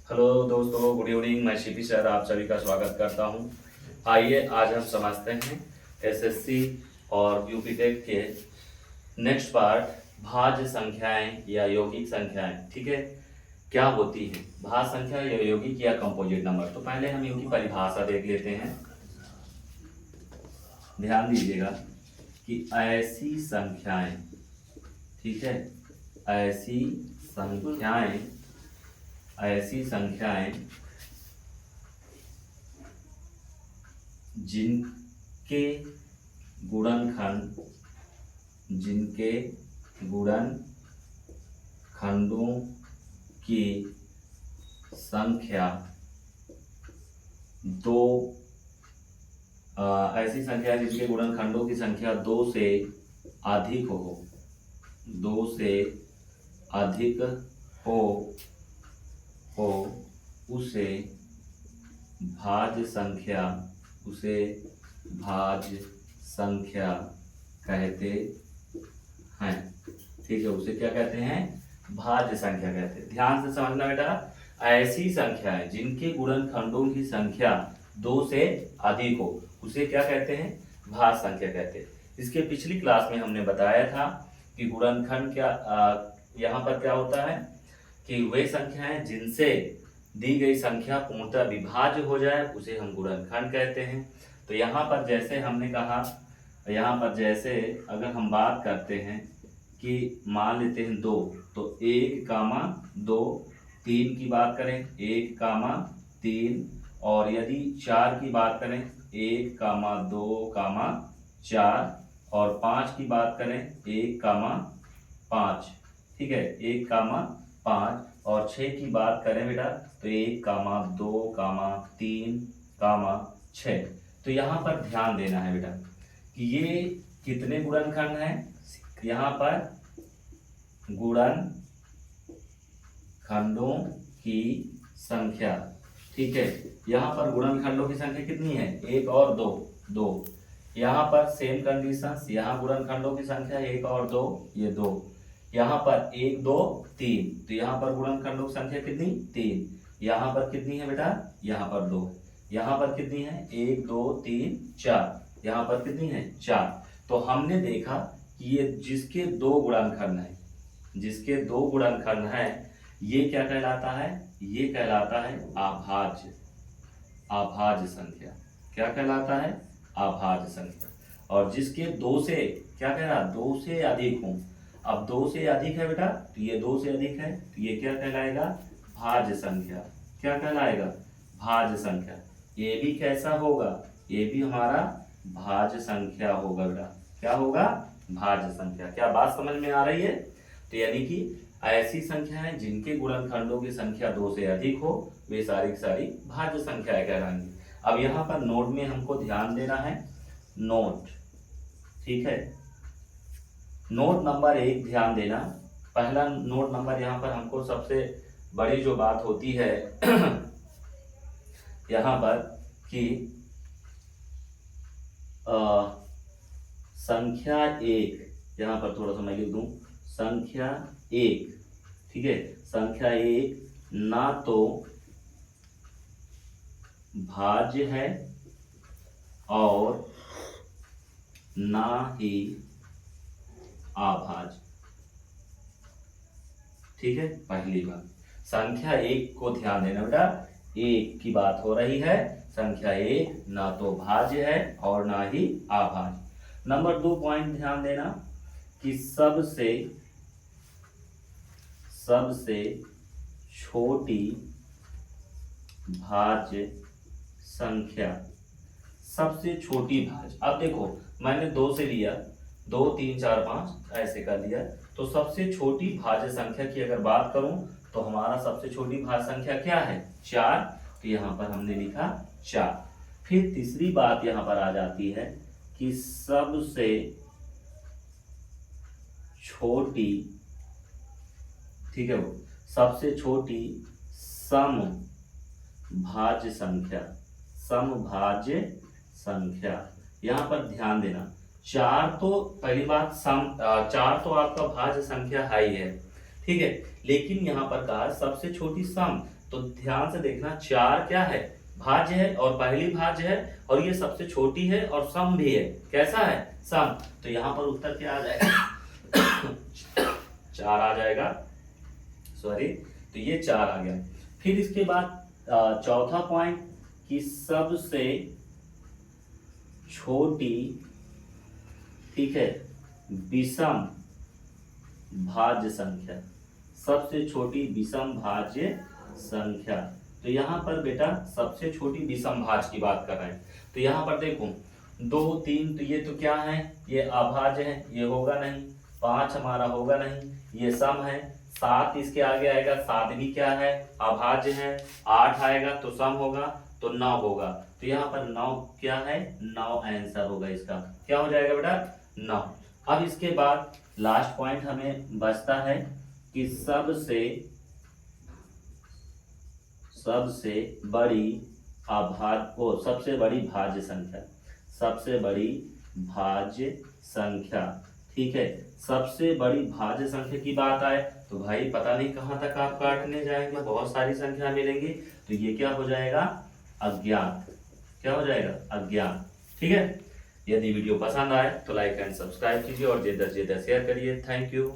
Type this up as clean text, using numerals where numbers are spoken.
Hello दोस्तों, good evening. मैं शिपी sir आप सभी का स्वागत करता हूं। आइए आज हम समझते हैं एसएससी और यूपीटेक के नेक्स्ट पार्ट, भाज्य संख्याएं या यौगिक संख्याएं। ठीक है, क्या होती है भाज्य संख्या या यौगिक या कंपोजिट नंबर। तो पहले हम इनकी परिभाषा देख लेते हैं। ध्यान दीजिएगा कि ऐसी संख्याएं, ठीक है, ऐसी संख्याएं ऐसी संख्याएं जिनके गुणनखंडों की संख्या दो, ऐसी संख्या जिनके गुणनखंडों की संख्या दो से अधिक हो उसे भाज्य संख्या कहते हैं। ठीक है, उसे क्या कहते हैं? भाज्य संख्या कहते हैं। ध्यान से समझना बेटा, ऐसी संख्याएं जिनके गुणनखंडों की संख्या दो से अधिक हो उसे क्या कहते हैं? भाज्य संख्या कहते हैं। इसके पिछली क्लास में हमने बताया था कि गुणनखंड क्या, यहाँ पर क्या होता है कि वे संख्याएं जिनसे दी गई संख्या पूर्णतः विभाज्य हो जाए उसे हम गुणनखंड कहते हैं। तो यहाँ पर जैसे हमने कहा, यहाँ पर जैसे अगर हम बात करते हैं कि मान लेते हैं दो, तो 1, 2, 3 की बात करें 1, 3, और यदि 4 की बात करें 1, 2, 4, और 5 की बात करें 1, 5। ठीक है, 1, 5, और 6 की बात करें बेटा तो 1, 2, 3, 6। तो यहाँ पर ध्यान देना है बेटा कि ये कितने गुणनखंड हैं। यहाँ पर गुणनखंडों की संख्या, ठीक है, यहाँ पर गुणनखंडों की संख्या कितनी है? 1 और 2। यहाँ पर सेम कंडीशंस, यहाँ गुणनखंडों की संख्या 1 और 2, ये 2। यहाँ पर 1, 2, 3, तो यहाँ पर गुणनखंडों की संख्या कितनी? 3। यहाँ पर कितनी है बेटा? यहाँ पर 2। यहाँ पर कितनी है? 1, 2, 3, 4। यहाँ पर कितनी है? 4। तो हमने देखा कि ये जिसके दो गुणनखंड हैं, ये क्या कहलाता है? ये कहलाता है अभाज्य संख्या। क्या कहलाता है? अभाज्य संख्या। और जिसके दो से, क्या कह रहा? दो से अधिक हो। अब दो से अधिक है बेटा, तो ये दो से अधिक है, तो ये क्या कहलाएगा? भाज्य संख्या। क्या कहलाएगा? भाज्य संख्या। ये भी कैसा होगा? ये भी हमारा भाज्य संख्या होगा बेटा। क्या होगा? भाज्य संख्या। क्या बात समझ में आ रही है? तो यानी कि ऐसी संख्याएं जिनके गुणनखंडों की संख्या दो से अधिक हो वे सारी की सारी भाज्य संख्याएं कहलाएंगी। अब यहाँ पर नोट में हमको ध्यान देना है। नोट, ठीक है, नोट नंबर 1 ध्यान देना। पहला नोट नंबर, यहाँ पर हमको सबसे बड़ी जो बात होती है यहाँ पर कि संख्या 1, यहाँ पर थोड़ा सा मैं लिख दूं, संख्या 1, ठीक है, संख्या 1 ना तो भाज्य है और ना ही अभाज्य। ठीक है, पहली बात संख्या 1 को ध्यान देना बेटा, 1 की बात हो रही है। संख्या 1 ना तो भाज्य है और ना ही अभाज्य। नंबर 2 पॉइंट ध्यान देना कि सबसे छोटी भाज्य संख्या, सबसे छोटी भाज्य। अब देखो मैंने 2 से लिया, 2, 3, 4, 5 ऐसे कर लिया, तो सबसे छोटी भाज्य संख्या की अगर बात करूं तो हमारा सबसे छोटी भाज्य संख्या क्या है? 4। तो यहाँ पर हमने लिखा 4। फिर तीसरी बात यहाँ पर आ जाती है कि सबसे छोटी, ठीक है, वो सबसे छोटी समभाज्य संख्या। यहाँ पर ध्यान देना, 4 तो पहली बात 4 तो आपका भाज्य संख्या है ही है, ठीक है। लेकिन यहाँ पर कहा सबसे छोटी सम, तो ध्यान से देखना 4 क्या है, भाज्य है और पहली भाज्य है, और ये सबसे छोटी है और सम भी है। कैसा है, सम। तो यहाँ पर उत्तर क्या आ जाएगा 4 आ जाएगा, सॉरी, तो ये 4 आ गया। फिर इसके बाद चौथा पॉइंट कि सबसे छोटी, ठीक है, विषम भाज्य संख्या, सबसे छोटी विषम भाज्य संख्या। तो यहाँ पर बेटा सबसे छोटी विषम भाज्य की बात कर रहे हैं। तो यहाँ पर देखो 2 3, तो ये तो क्या है, ये अभाज्य है, ये होगा नहीं। 5 हमारा होगा नहीं, ये सम है। 7 इसके आगे आएगा, 7 भी क्या है, अभाज्य है। 8 आएगा तो सम होगा, तो 9 होगा। तो यहाँ पर 9 क्या है, 9 आंसर होगा इसका। क्या हो जाएगा बेटा, 9। अब इसके बाद लास्ट पॉइंट हमें बचता है कि सबसे बड़ी सबसे बड़ी भाज्य संख्या, सबसे बड़ी भाज्य संख्या, ठीक है। सबसे बड़ी भाज्य संख्या की बात आए तो भाई पता नहीं कहाँ तक आप काटने जाएंगे, बहुत सारी संख्या मिलेंगी। तो ये क्या हो जाएगा, अज्ञात। क्या हो जाएगा, अज्ञात। ठीक है। यदि वीडियो पसंद आए तो लाइक एंड सब्सक्राइब कीजिए और ज्यादा से ज्यादा शेयर करिए। Thank you.